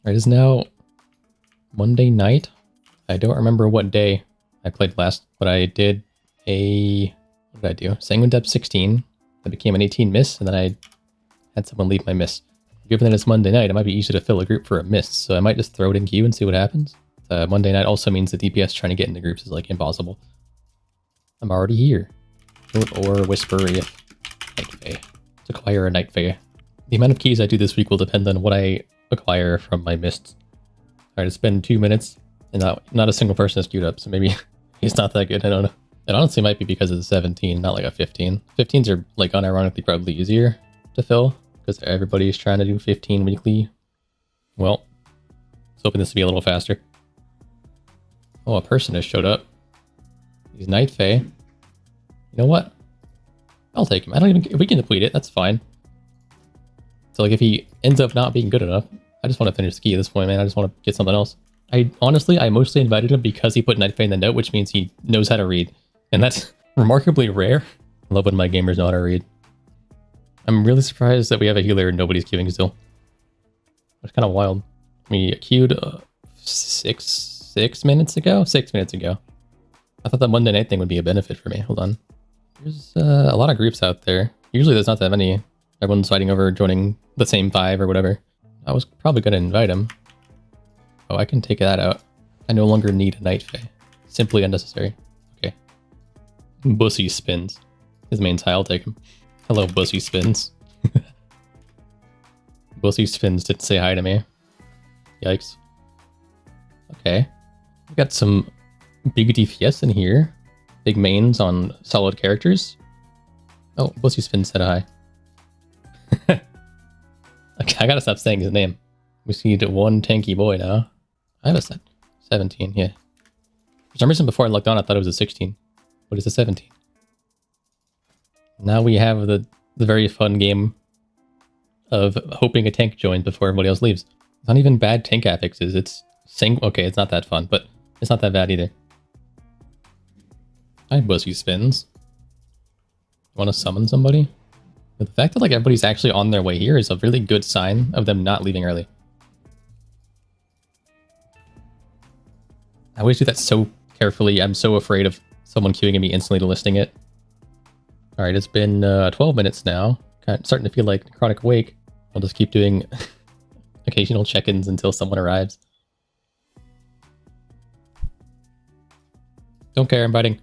It is now Monday night. I don't remember what day I played last, but I did a... What did I do? Sanguine Depth 16. That became an 18 miss, and then I had someone leave my miss. Given that it's Monday night, it might be easy to fill a group for a miss, so I might just throw it in queue and see what happens. Monday night also means the DPS trying to get into groups is like impossible. I'm already here. Or Whispery if Night Fae. Let's acquire a Night Fae. The amount of keys I do this week will depend on what I acquire from my mists. Alright, it's been 2 minutes, and not a single person has queued up, so maybe it's not that good, I don't know. It honestly might be because it's a 17, not like a 15. 15s are like unironically probably easier to fill, because everybody's trying to do 15 weekly. Well, let's hoping this will be a little faster. Oh, a person has showed up. He's Night Fae. You know what? I'll take him. I don't even... If we can deplete it, that's fine. So like if he ends up not being good enough, I just want to finish the key at this point, man. I just want to get something else. I mostly invited him because he put Night Fae in the note, which means he knows how to read. And that's remarkably rare. I love when my gamers know how to read. I'm really surprised that we have a healer and nobody's queuing still. It's kind of wild. We queued 6 minutes ago? 6 minutes ago. I thought that Monday night thing would be a benefit for me. Hold on. There's a lot of groups out there. Usually there's not that many. Everyone's fighting over joining the same 5 or whatever. I was probably going to invite him. Oh, I can take that out. I no longer need a Night Fae. Simply unnecessary. Okay. Bussy Spins. His main tile, I'll take him. Hello, Bussy Spins. Bussy Spins didn't say hi to me. Yikes. Okay. We've got some big DPS in here. Big mains on solid characters. Oh, Bussy Spins said hi. Okay, I gotta stop saying his name. We see the one tanky boy now. I have a 17, yeah. For some reason before I looked on, I thought it was a 16. But it's a 17. Now we have the very fun game of hoping a tank joins before everybody else leaves. It's not even bad tank affixes. It's okay, it's not that fun, but it's not that bad either. Hi, Bussy Spins. Want to summon somebody? But the fact that like everybody's actually on their way here is a really good sign of them not leaving early. I always do that so carefully. I'm so afraid of someone queuing at me instantly delisting it. Alright, it's been 12 minutes now. Kind of starting to feel like Necrotic Wake. I'll just keep doing occasional check-ins until someone arrives. Don't care, I'm biting.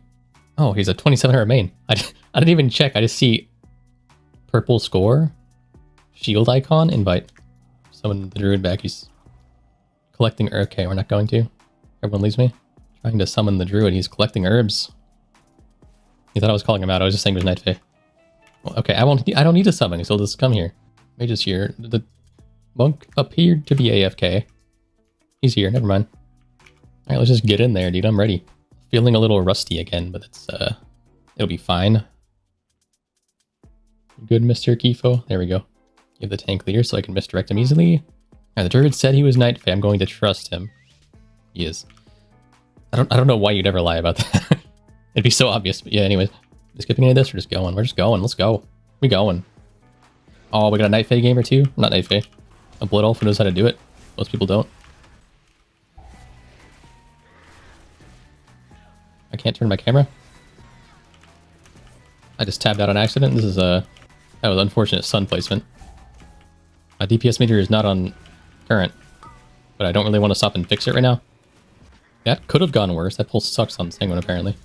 Oh, he's a 2700 main. I didn't even check. I just see purple score, shield icon, invite. Summon the druid back. He's collecting. Okay, we're not going to. Everyone leaves me. Trying to summon the druid. He's collecting herbs. He thought I was calling him out. I was just saying it was Night Fae. Well, okay, I don't need to summon. He'll just come here. Mage's here. The monk appeared to be AFK. He's here. Never mind. All right, let's just get in there, dude. I'm ready. Feeling a little rusty again, but it's it'll be fine. Good, Mr. Kifo. There we go. Give the tank leader so I can misdirect him easily. Alright, the druid said he was Night Fae. I'm going to trust him. He is. I don't know why you'd ever lie about that. It'd be so obvious. But yeah, anyways. Just skipping any of this or just going? We're just going. Let's go. We going. Oh, we got a Night Fae game or two? Not Night Fae. A Blood Elf who knows how to do it. Most people don't. I can't turn my camera. I just tabbed out on accident. This is that was unfortunate sun placement. My DPS meter is not on current, but I don't really want to stop and fix it right now. That could have gone worse. That pull sucks on Sanguine apparently.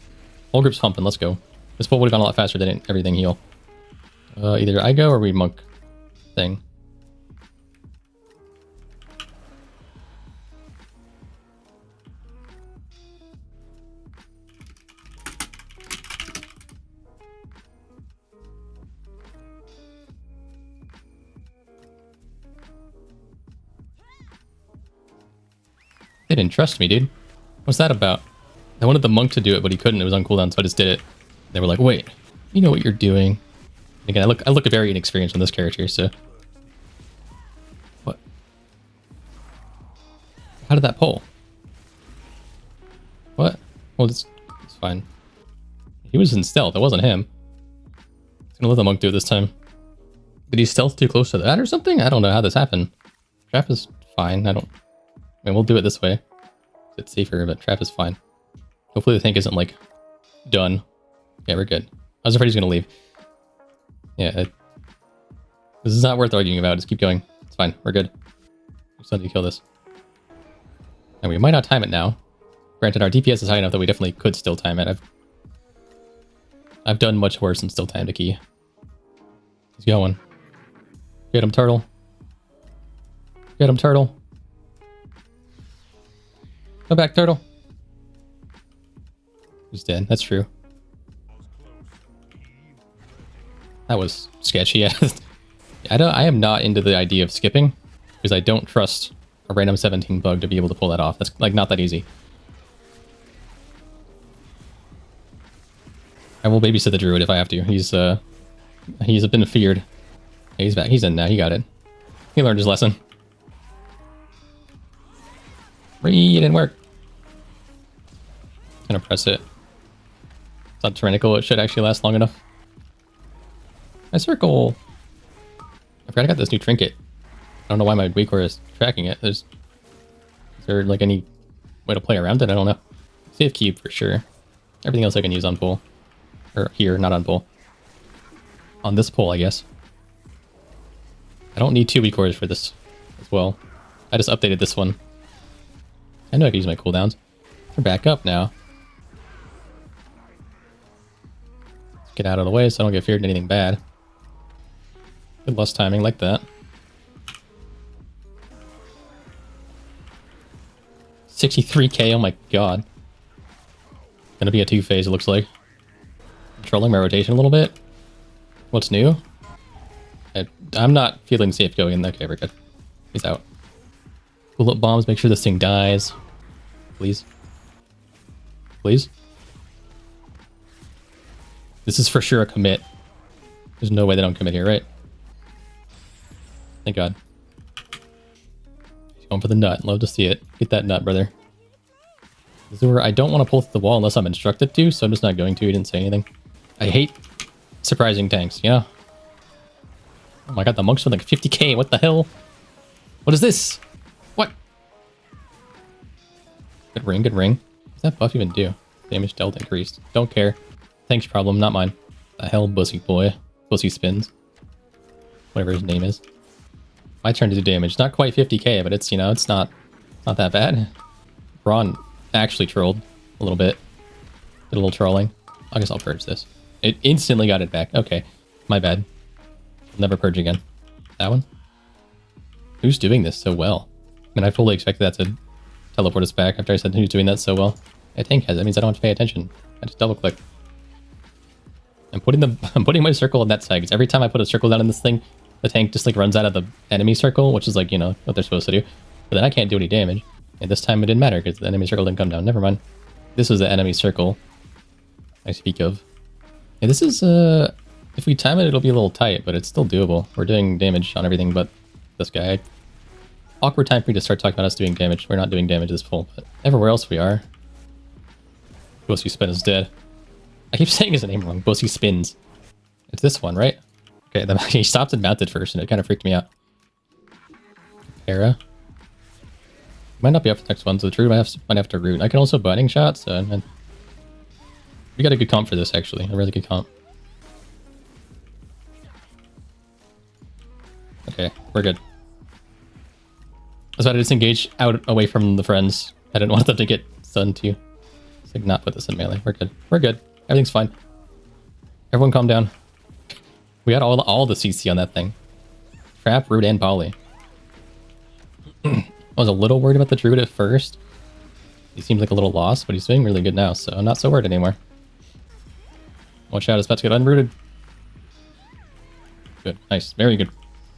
Whole group's pumping. Let's go. This pull would have gone a lot faster than everything heal. Either I go or we monk thing. They didn't trust me, dude. What's that about? I wanted the monk to do it, but he couldn't. It was on cooldown, so I just did it. They were like, wait, you know what you're doing. And again, I look very inexperienced on this character, so... What? How did that pull? What? Well, it's fine. He was in stealth. It wasn't him. He's gonna let the monk do it this time. Did he stealth too close to that or something? I don't know how this happened. Trap is fine. I don't mean, we'll do it this way. It's safer, but trap is fine. Hopefully the tank isn't, like, done. Yeah, we're good. I was afraid he's gonna leave. Yeah, this is not worth arguing about. Just keep going. It's fine. We're good. We just need to kill this. And we might not time it now. Granted, our DPS is high enough that we definitely could still time it. I've done much worse and still timed a key. He's going. Get him, turtle. Get him, turtle. Go back, turtle. He's dead. That's true. That was sketchy. I am not into the idea of skipping because I don't trust a random 17 bug to be able to pull that off. That's like not that easy. I will babysit the druid if I have to. He's been feared. Hey, he's back. He's in now. He got it. He learned his lesson. It didn't work. Gonna press it. It's not tyrannical. It should actually last long enough. My circle. I forgot I got this new trinket. I don't know why my weakcore is tracking it. Is there like any way to play around it? I don't know. Save cube for sure. Everything else I can use on pull. Or here, not on pull. On this pull, I guess. I don't need 2 weakcores for this as well. I just updated this one. I know I can use my cooldowns. They're back up now. Let's get out of the way so I don't get feared in anything bad. Good lust timing like that. 63k, oh my god. Gonna be a 2-phase, it looks like. Controlling my rotation a little bit. What's new? I'm not feeling safe going in there. Okay, we're good. He's out. Bullet bombs, make sure this thing dies. Please. Please. This is for sure a commit. There's no way they don't commit here, right? Thank God. He's going for the nut. Love to see it. Get that nut, brother. This is where I don't want to pull through the wall unless I'm instructed to, so I'm just not going to. He didn't say anything. I hate surprising tanks, you know? Oh my god, the monk's with like 50k. What the hell? What is this? What? Good ring, good ring. What does that buff even do? Damage dealt increased. Don't care. Tank's problem, not mine. The hell, bussy boy. Bussy spins. Whatever his name is. My turn to do damage. Not quite 50k, but it's, you know, it's not that bad. Braun actually trolled a little bit. Did a little trolling. I guess I'll purge this. It instantly got it back. Okay. My bad. I'll never purge again. That one? Who's doing this so well? I mean, I fully expected that to teleport us back after I said who's doing that so well. A tank has it. That means I don't have to pay attention. I just double click. I'm putting my circle on that side, because every time I put a circle down in this thing, the tank just like runs out of the enemy circle, which is like, you know, what they're supposed to do. But then I can't do any damage. And this time it didn't matter because the enemy circle didn't come down. Never mind. This was the enemy circle I speak of. Yeah, this is, if we time it, it'll be a little tight, but it's still doable. We're doing damage on everything but this guy. Awkward time for me to start talking about us doing damage. We're not doing damage this full, but everywhere else we are. Bossy Spin is dead. I keep saying his name wrong. Bossy Spins. It's this one, right? Okay, then he stopped and mounted first, and it kind of freaked me out. Hera. Might not be up for the next one, so the Druid might have to root. I can also Biting Shot, so... we got a good comp for this, actually. A really good comp. Okay, we're good. That's why I disengage out away from the friends. I didn't want them to get stunned too. Let's like not put this in melee. We're good. We're good. Everything's fine. Everyone calm down. We got all the CC on that thing. Trap, root, and poly. I was a little worried about the druid at first. He seems like a little lost, but he's doing really good now, so I'm not so worried anymore. Watch out, it's about to get unrooted. Good, nice, very good.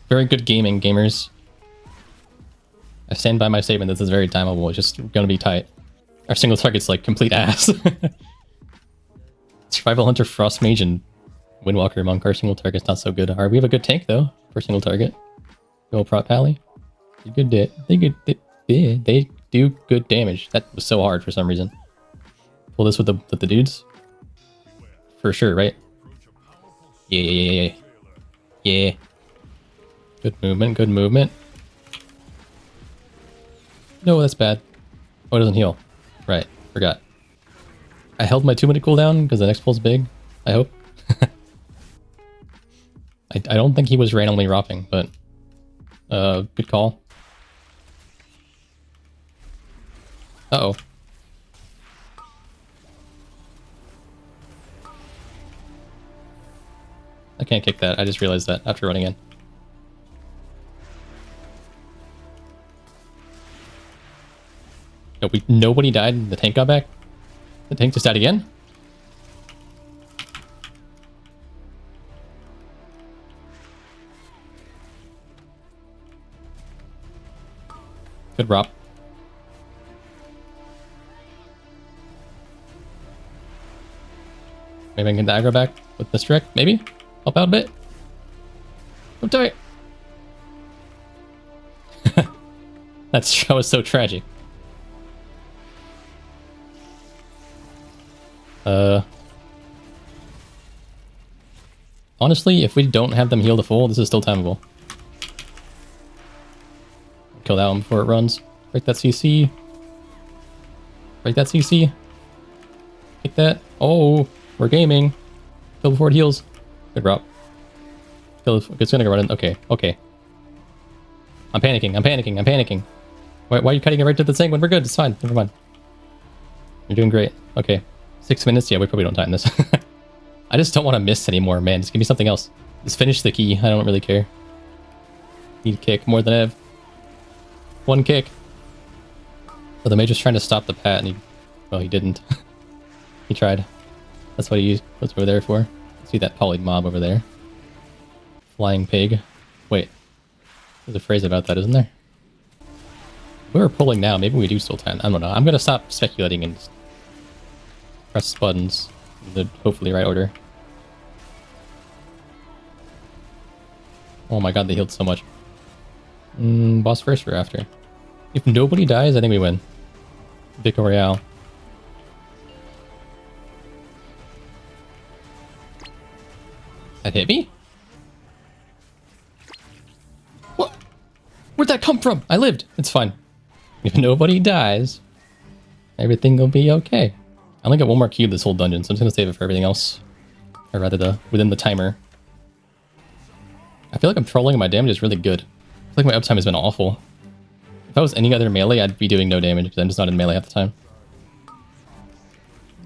Very good gaming, gamers. I stand by my statement that this is very timeable. It's just gonna be tight. Our single target's like complete ass. Survival Hunter, Frost Mage, and Windwalker Monk. Our single target's not so good. Alright, we have a good tank though for single target. Go Prot Pally. They do good damage. That was so hard for some reason. Pull this with the dudes. For sure, right? Yeah. Good movement, good movement. No, that's bad. Oh, it doesn't heal. Right, forgot. I held my 2-minute cooldown because the next pull's big, I hope. I don't think he was randomly ropping, but good call. Uh-oh. I can't kick that. I just realized that after running in. Nobody died. The tank got back. The tank just died again. Good rop. Maybe I can get the aggro back with this trick. Maybe help out a bit. Don't die. That was so tragic. Honestly, if we don't have them heal to full, this is still timeable. Kill that one before it runs. Break that CC. Break that CC. Take that. Oh, we're gaming. Kill before it heals. Good drop. Kill. It's gonna go right in. Okay, okay. I'm panicking. I'm panicking. I'm panicking. Why are you cutting it right to the thing when we're good? It's fine. Never mind. You're doing great. Okay. 6 minutes? Yeah, we probably don't time this. I just don't want to miss anymore, man. Just give me something else. Just finish the key. I don't really care. Need a kick more than Ev. One kick. Oh, the mage's trying to stop the pat, and well, he didn't. He tried. That's what he used. That's what we're there for. See that polyed mob over there. Flying pig. Wait. There's a phrase about that, isn't there? We're pulling now. Maybe we do still time. I don't know. I'm going to stop speculating and just press buttons in the hopefully right order. Oh my god, they healed so much. Boss first or after? If nobody dies, I think we win. Victor Royale. That hit me? What? Where'd that come from? I lived. It's fine. If nobody dies, everything will be okay. I only got one more cube this whole dungeon, so I'm just gonna save it for everything else. Or rather, within the timer. I feel like I'm trolling and my damage is really good. I feel like my uptime has been awful. If I was any other melee, I'd be doing no damage, because I'm just not in melee half the time.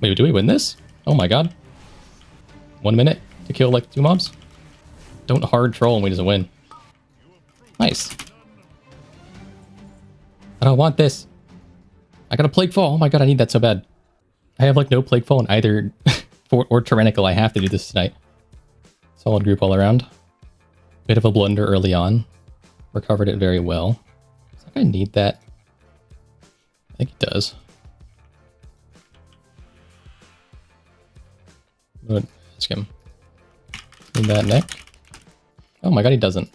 Wait, do we win this? Oh my god. 1 minute to kill like 2 mobs? Don't hard troll and we just win. Nice. I don't want this. I got a Plague Fall. Oh my god, I need that so bad. I have like no Plague Fall in either or Tyrannical. I have to do this tonight. Solid group all around. Bit of a blunder early on. Recovered it very well. Does that guy need that? I think he does. I'm gonna ask him. Need that neck? Oh my god, he doesn't.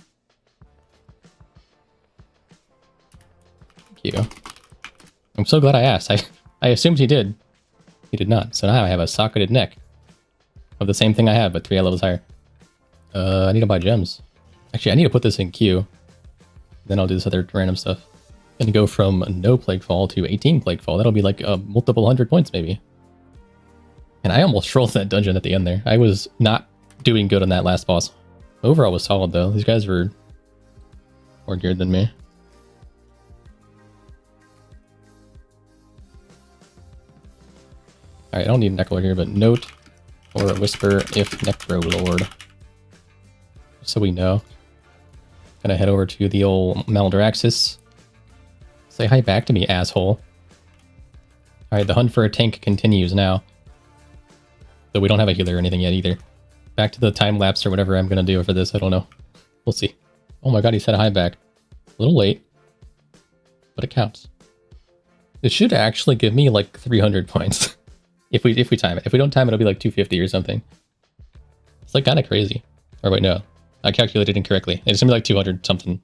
Thank you. I'm so glad I asked. I assumed he did. He did not. So now I have a socketed neck of the same thing I have, but 3 levels higher. I need to buy gems. Actually, I need to put this in queue. Then I'll do this other random stuff. Gonna go from no Plague Fall to 18 Plague Fall. That'll be like multiple 100 points maybe. And I almost trolled that dungeon at the end there. I was not doing good on that last boss. Overall was solid though. These guys were more geared than me. Alright, I don't need Necrolord here, but note or whisper if Necrolord. So we know. Gonna head over to the old Maldraxxus. Say hi back to me, asshole. Alright, the hunt for a tank continues now. So we don't have a healer or anything yet either. Back to the time lapse or whatever I'm gonna do for this, I don't know. We'll see. Oh my god, he said hi back. A little late. But it counts. It should actually give me like 300 points. if we time it. If we don't time it, it'll be like 250 or something. It's like kind of crazy. Or wait, no. I calculated incorrectly. It's gonna be like 200 something.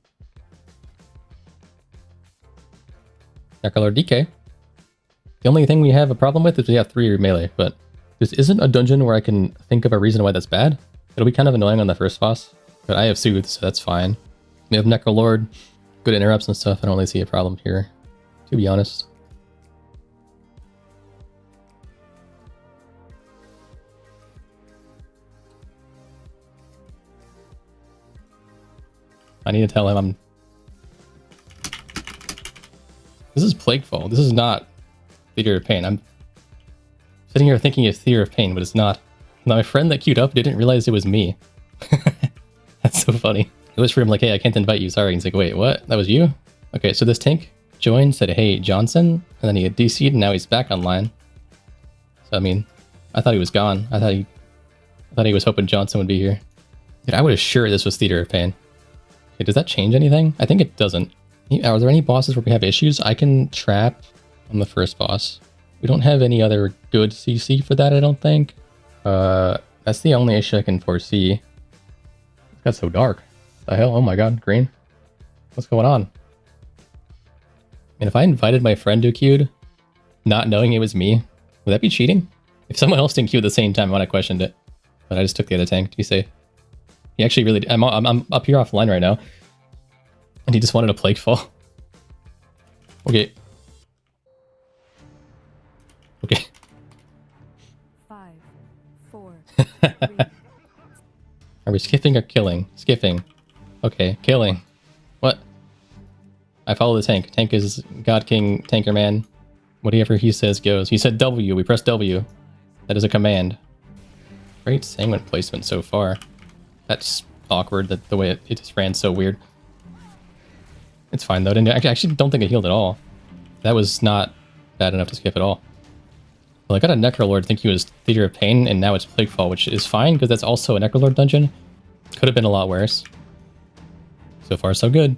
Necrolord DK. The only thing we have a problem with is we have 3 melee, but this isn't a dungeon where I can think of a reason why that's bad. It'll be kind of annoying on the first boss, but I have Soothe, so that's fine. We have Necrolord, good interrupts and stuff. I don't really see a problem here. to be honest. I need to tell him I'm... This is Plaguefall. This is not Theater of Pain. I'm sitting here thinking it's Theater of Pain, but it's not. Now, my friend that queued up didn't realize it was me. That's so funny. It was for him like, hey, I can't invite you. Sorry. And he's like, wait, what? That was you? Okay, so this tank joined, said, hey, Johnson. And then he had DC'd, and now he's back online. So, I mean, I thought he was gone. I thought he was hoping Johnson would be here. Dude, I would assure this was Theater of Pain. Okay, does that change anything? I think it doesn't. Are there any bosses where we have issues? I can trap on the first boss. We don't have any other good CC for that, I don't think. That's the only issue I can foresee. It got so dark. The hell? Oh my god, green. What's going on? And if I invited my friend to queued, not knowing it was me, would that be cheating? If someone else didn't queue at the same time, I would have questioned it. But I just took the other tank to be safe. He actually really... I'm up here offline right now. And he just wanted a Plaguefall. Okay. Okay. 5, 4, 3. Are we skipping or killing? Skipping. Okay, killing. What? I follow the tank. Tank is God King Tanker Man. Whatever he says goes. He said W. We press W. That is a command. Great sanguine placement so far. That's awkward, that the way it just ran so weird. It's fine though. I actually don't think it healed at all. That was not bad enough to skip at all. Well, I got a Necrolord, think he was Theater of Pain, and now it's Plaguefall, which is fine because that's also a Necrolord dungeon. Could have been a lot worse. So far, so good.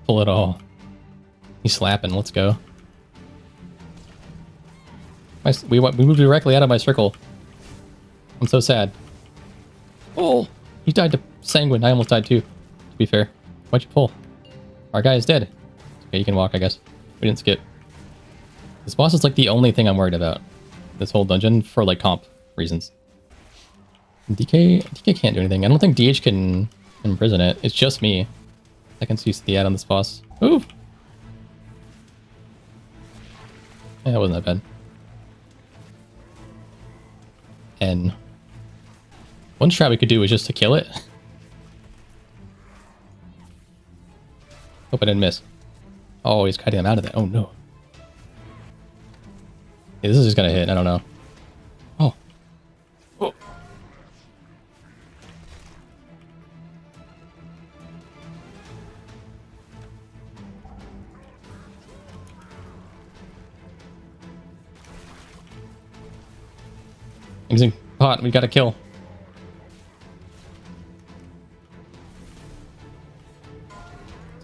Pull it all. He's slapping. Let's go. We moved directly out of my circle. I'm so sad. Oh, he died to Sanguine. I almost died too, to be fair. Why'd you pull? Our guy is dead. Okay, you can walk, I guess. We didn't skip. This boss is like the only thing I'm worried about. This whole dungeon for like comp reasons. DK can't do anything. I don't think DH can imprison it. It's just me. I can see the ad on this boss. Ooh! Yeah, that wasn't that bad. And one strat we could do is just to kill it. Hope I didn't miss. Oh, he's cutting him out of that. Oh no. Yeah, this is just gonna hit. I don't know. Oh. Oh. Using pot. We gotta kill.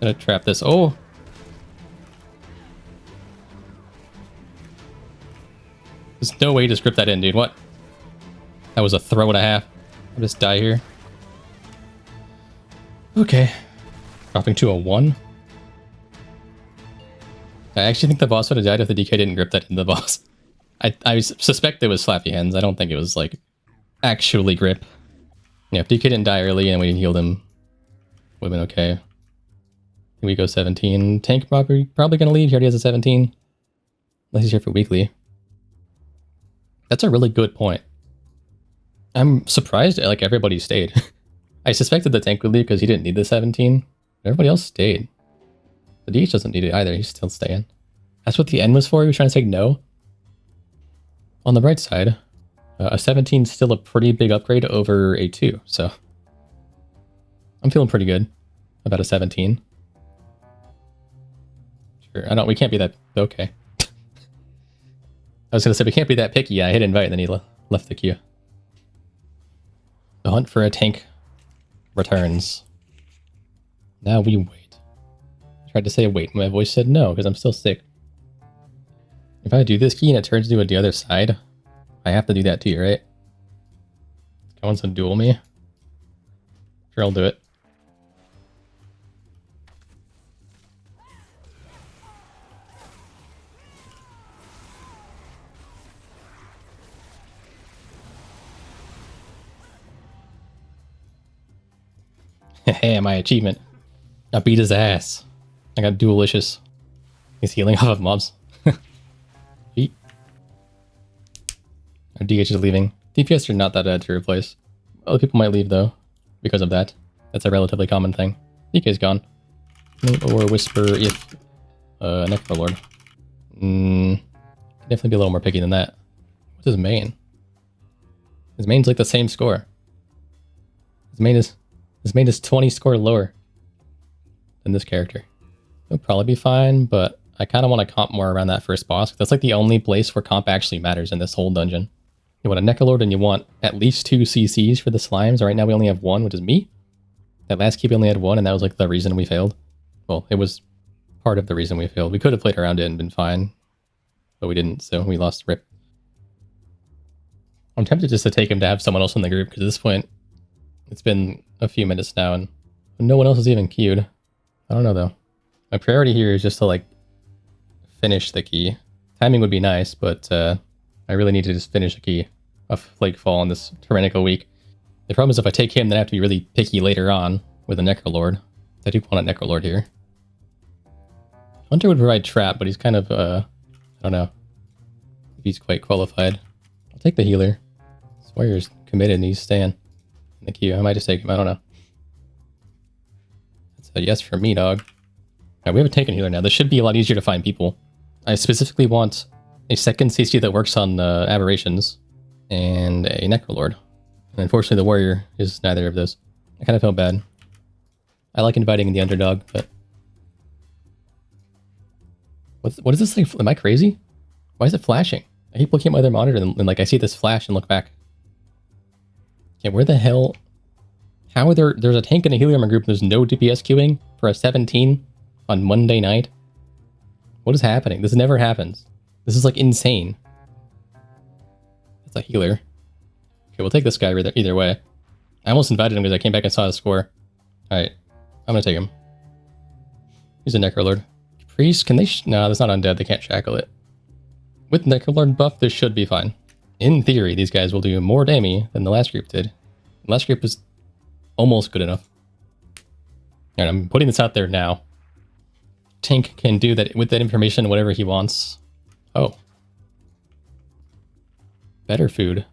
Gonna trap this. Oh. There's no way to script that in, dude. What? That was a throw and a half. I'll just die here. Okay. Dropping to a 1. I actually think the boss would have died if the DK didn't grip that into the boss. I suspect it was Slappy Hands. I don't think it was, like, actually grip. Yeah, if DK didn't die early and we healed him, would have been okay. We go 17. Tank probably gonna leave. He already has a 17. Unless he's here for weekly. That's a really good point. I'm surprised like everybody stayed. I suspected the tank would leave because he didn't need the 17. Everybody else stayed. The DH doesn't need it either. He's still staying. That's what the N was for? He was trying to say no? On the bright side, a 17 is still a pretty big upgrade over a 2, so I'm feeling pretty good about a 17. Sure, we can't be that, okay. I was gonna say, we can't be that picky. Yeah, I hit invite and then he left the queue. The hunt for a tank returns. Now we wait. I tried to say wait, my voice said no, because I'm still sick. If I do this key and it turns to the other side, I have to do that too, right? It wants to duel me. Sure, I'll do it. Hey, my achievement. I beat his ass. I got dualicious. He's healing off of mobs. Feet. Our DH is leaving. DPS are not that bad to replace. Other people might leave though, because of that. That's a relatively common thing. DK's gone. Or Whisper if Necrolord. Definitely be a little more picky than that. What's his main? His main's like the same score. His main is 20 score lower than this character. It'll probably be fine, but I kind of want to comp more around that first boss. That's like the only place where comp actually matters in this whole dungeon. You want a Necrolord and you want at least 2 CCs for the slimes. Right now we only have 1, which is me. That last keep we only had 1, and that was like the reason we failed. Well, it was part of the reason we failed. We could have played around it and been fine, but we didn't, so we lost rip. I'm tempted just to take him to have someone else in the group, because at this point, it's been a few minutes now, and no one else is even queued. I don't know, though. My priority here is just to, like, finish the key. Timing would be nice, but I really need to just finish a key of Flakefall in this tyrannical week. The problem is if I take him, then I have to be really picky later on with a Necrolord. I do want a Necrolord here. Hunter would provide trap, but he's kind of, I don't know if he's quite qualified. I'll take the healer. Sawyer's committed and he's staying in the queue. I might just take him, I don't know. That's a yes for me, dog. Alright, we have a tank and healer now. This should be a lot easier to find people. I specifically want a second CC that works on aberrations and a Necrolord. And unfortunately the warrior is neither of those. I kind of felt bad. I like inviting the underdog, but... What is this thing? Am I crazy? Why is it flashing? I keep looking at my other monitor and like I see this flash and look back. Okay, where the hell... How are there's a tank and a healer in my group and there's no DPS queuing for a 17 on Monday night? What is happening? This never happens. This is like insane. That's a healer. Okay, we'll take this guy either way. I almost invited him because I came back and saw his score. Alright, I'm gonna take him. He's a Necrolord. Priest, can they... No, that's not undead. They can't shackle it. With Necrolord buff, this should be fine. In theory, these guys will do more damage than the last group did. The last group was almost good enough. And I'm putting this out there now. Tank can do that with that information, whatever he wants. Oh. Better food.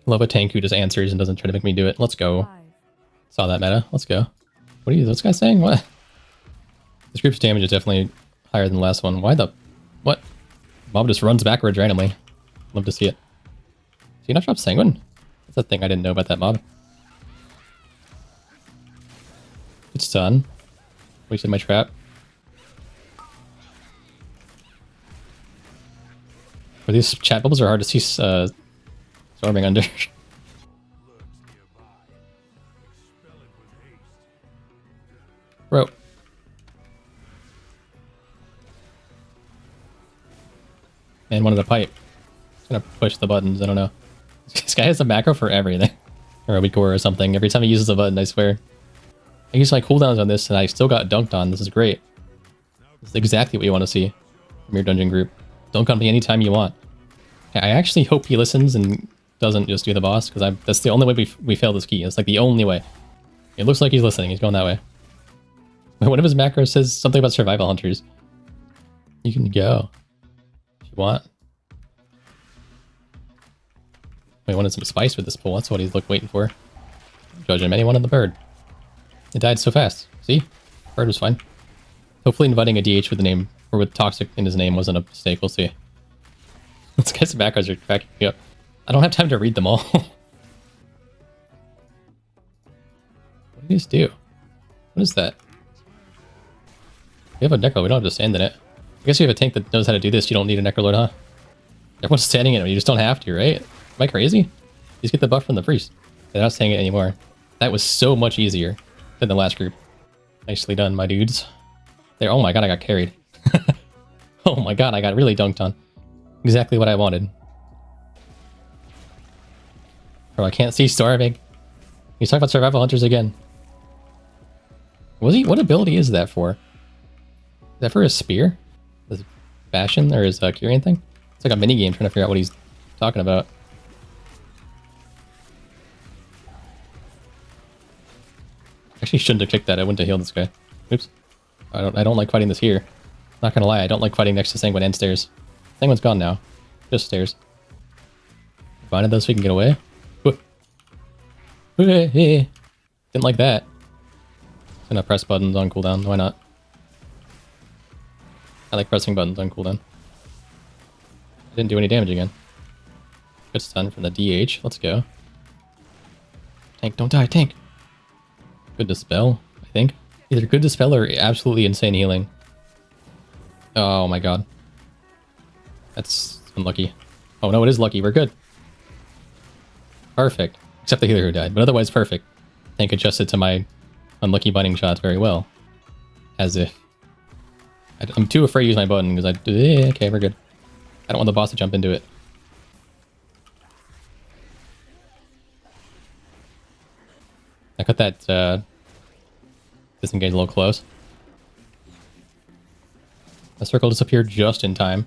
Love a tank who just answers and doesn't try to make me do it. Let's go. 5. Saw that meta. Let's go. What are this guy saying? What? This group's damage is definitely higher than the last one. Why the... What? Mob just runs backwards randomly. Love to see it. Did he not drop Sanguine? That's a thing I didn't know about that mob. Good stun. Wasted my trap. But these chat bubbles are hard to see storming under. Bro. Man wanted a pipe. Just gonna push the buttons, I don't know. This guy has a macro for everything. Or a weak core or something. Every time he uses a button, I swear. I use my cooldowns on this and I still got dunked on. This is great. This is exactly what you want to see from your dungeon group. Dunk on me anytime you want. I actually hope he listens and doesn't just do the boss, because that's the only way we fail this key. It's like the only way. It looks like he's listening. He's going that way. One of his macros says something about survival hunters. You can go if you want. We wanted some spice with this pull. That's what he's waiting for. Judge him. Anyone on the bird. It died so fast. See? Bird was fine. Hopefully inviting a DH with the name, or with Toxic in his name wasn't a mistake. We'll see. These guys' macros are cracking me up. I don't have time to read them all. What do you guys do? What is that? We have a Necro. We don't have to stand in it. I guess if you have a tank that knows how to do this, you don't need a Necrolord, huh? Everyone's standing in it. You just don't have to, right? Am I crazy? You just get the buff from the priest. They're not saying it anymore. That was so much easier than the last group. Nicely done, my dudes. There. Oh my god, I got carried. Oh my god, I got really dunked on. Exactly what I wanted. Bro, I can't see starving. He's talking about survival hunters again. Was he? What ability is that for? Is that for his spear? His Bastion or his Kyrian thing? It's like a mini game trying to figure out what he's talking about. Actually shouldn't have clicked that. I went to heal this guy. Oops. I don't like fighting this here. Not gonna lie, I don't like fighting next to Sanguine and stairs. Sanguine's gone now. Just stairs. Binded those so we can get away. Didn't like that. Gonna press buttons on cooldown, why not? I like pressing buttons on cooldown. Didn't do any damage again. Good stun from the DH, let's go. Tank, don't die, tank! Good dispel, I think. Either good dispel or absolutely insane healing. Oh my god. That's unlucky. Oh no, it is lucky, we're good. Perfect. Except the healer who died, but otherwise perfect. Tank adjusted to my unlucky binding shots very well. As if. I'm too afraid to use my button because okay, we're good. I don't want the boss to jump into it. I cut that disengage a little close. The circle disappeared just in time.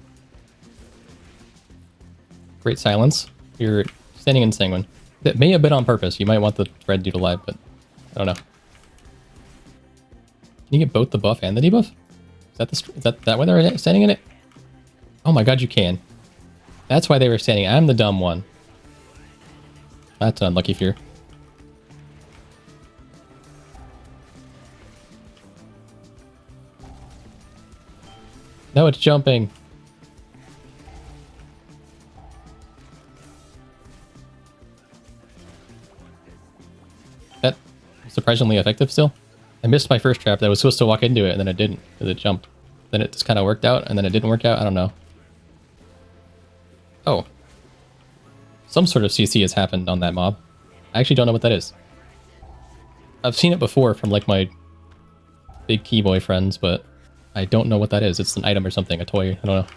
Great silence. You're standing in Sanguine. That may have been on purpose. You might want the red dude alive, but I don't know. Can you get both the buff and the debuff? Is that why they're standing in it? Oh my god, you can. That's why they were standing. I'm the dumb one. That's an unlucky fear. No, it's jumping. That was surprisingly effective still. I missed my first trap. I was supposed to walk into it, and then I didn't, because it jumped. Then it just kind of worked out, and then it didn't work out. I don't know. Oh. Some sort of CC has happened on that mob. I actually don't know what that is. I've seen it before from, like, my big key boy friends, but I don't know what that is. It's an item or something, a toy. I don't know.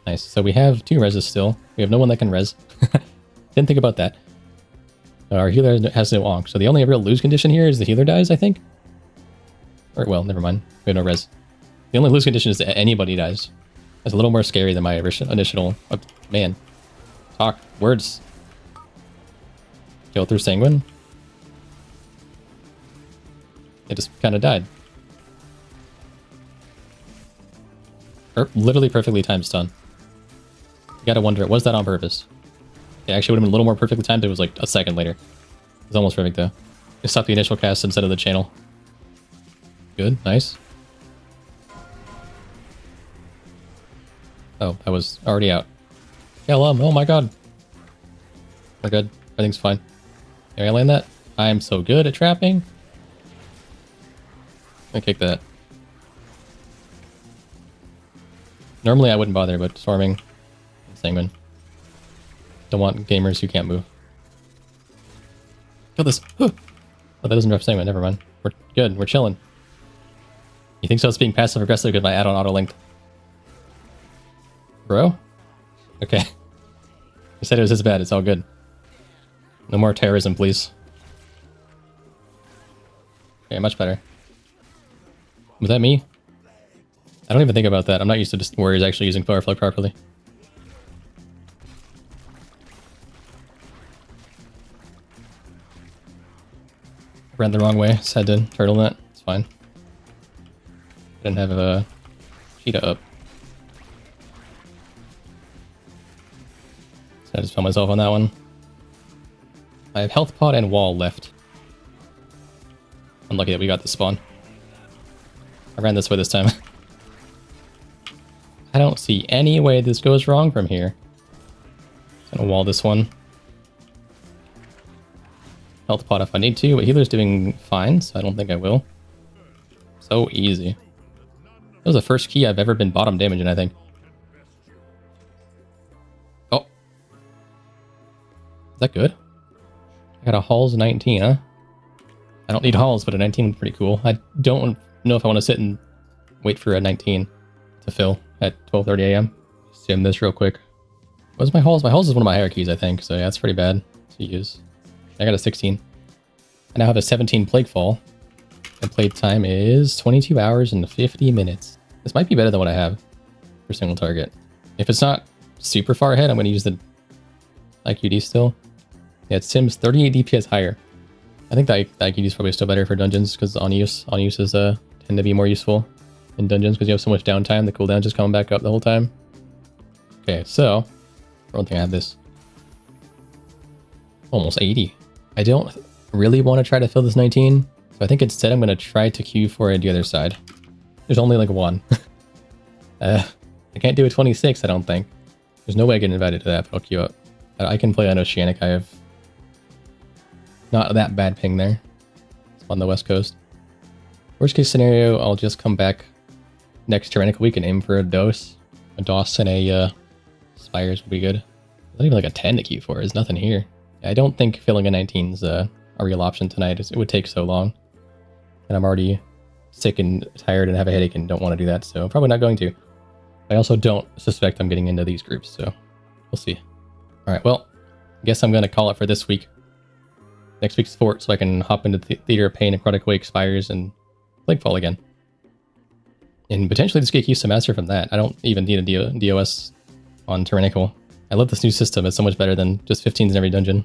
Nice. So we have 2 reses still. We have no one that can res. Didn't think about that. Our healer has no onk. So the only real lose condition here is the healer dies, I think. Or, well, never mind. We have no res. The only lose condition is that anybody dies. That's a little more scary than my initial... man. Talk. Words. Kill through Sanguine. It just kind of died. Literally perfectly timed stun. You gotta wonder, was that on purpose? It actually would have been a little more perfectly timed. It was like a second later. It was almost perfect though. It stopped the initial cast instead of the channel. Good, nice. Oh, I was already out. Kill him, oh my god. We're good, everything's fine. Can I land that? I'm so good at trapping. I kick that. Normally I wouldn't bother, but storming, Sanguine. Don't want gamers who can't move. Kill this. Oh, that doesn't draft Sanguine. Never mind. We're good. We're chilling. You think so? It's being passive aggressive because my add-on auto-linked. Bro? Okay. You said it was this bad. It's all good. No more terrorism, please. Okay, much better. Was that me? I don't even think about that. I'm not used to just warriors actually using Firefly properly. Ran the wrong way. Just had to turtle net. It's fine. Didn't have a cheetah up. So I just found myself on that one. I have health pod and wall left. Unlucky that we got the spawn. I ran this way this time. I don't see any way this goes wrong from here. I'm gonna wall this one. Health pot if I need to, but healer's doing fine, so I don't think I will. So easy. That was the first key I've ever been bottom damaging, I think. Oh. Is that good? I got a Halls 19, huh? I don't need Halls, but a 19 would be pretty cool. I don't know if I want to sit and wait for a 19 to fill at 12:30 a.m. Sim this real quick. What's my Halls? My Halls is one of my higher keys, I think, so yeah, that's pretty bad to use. I got a 16. I now have a 17 Plague Fall. And play time is 22 hours and 50 minutes. This might be better than what I have for single target. If it's not super far ahead, I'm going to use the IQD still. Yeah, it sims 38 DPS higher. I think the IQD is probably still better for dungeons because on uses tend to be more useful. in dungeons because you have so much downtime. The cooldown just coming back up the whole time. Okay, so I don't think I have this. Almost 80. I don't really want to try to fill this 19, so I think instead I'm going to try to queue for it the other side. There's only like one. I can't do a 26, I don't think. There's no way I get invited to that, but I'll queue up. I can play on Oceanic. I have not that bad ping there. It's on the west coast. Worst case scenario, I'll just come back next tyrannical week and aim for a DOS. A DOS and a Spires would be good. Not even like a 10 to queue for. There's nothing here. I don't think filling a 19 is a real option tonight. It would take so long. And I'm already sick and tired and have a headache and don't want to do that, so probably not going to. I also don't suspect I'm getting into these groups, so we'll see. Alright, well, I guess I'm going to call it for this week. Next week's Fort, so I can hop into Theater of Pain, Necrotic Wake, Spires, and Plaguefall again. And potentially just get Keystone Master from that. I don't even need a DOS on Tyrannical. I love this new system. It's so much better than just 15s in every dungeon.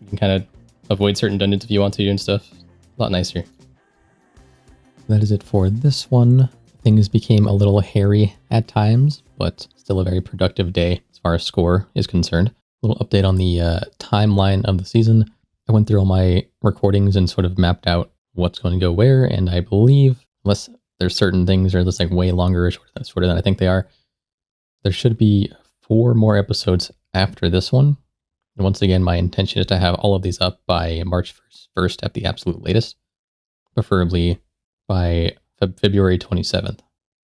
You can kind of avoid certain dungeons if you want to and stuff. A lot nicer. That is it for this one. Things became a little hairy at times, but still a very productive day as far as score is concerned. A little update on the timeline of the season. I went through all my recordings and sort of mapped out what's going to go where, and I believe, unless there's certain things are just like way longer or shorter than I think they are, there should be 4 more episodes after this one. And once again, my intention is to have all of these up by March 1st at the absolute latest, preferably by February 27th.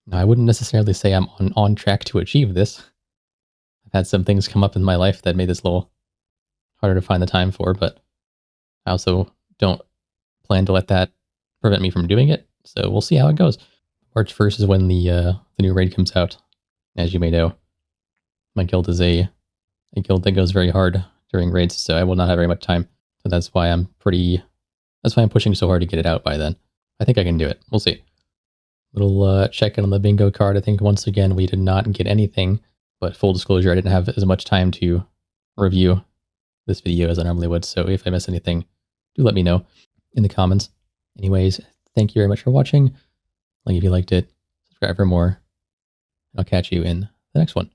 Now, I wouldn't necessarily say I'm on track to achieve this. I've had some things come up in my life that made this a little harder to find the time for, but I also don't plan to let that prevent me from doing it, so we'll see how it goes. March 1st is when the new raid comes out, as you may know. My guild is a guild that goes very hard during raids, so I will not have very much time. So that's why I'm pushing so hard to get it out by then. I think I can do it. We'll see. Little check-in on the bingo card. I think once again we did not get anything, but full disclosure, I didn't have as much time to review this video as I normally would, so if I miss anything, do let me know in the comments. Anyways, thank you very much for watching. Like if you liked it, subscribe for more. I'll catch you in the next one.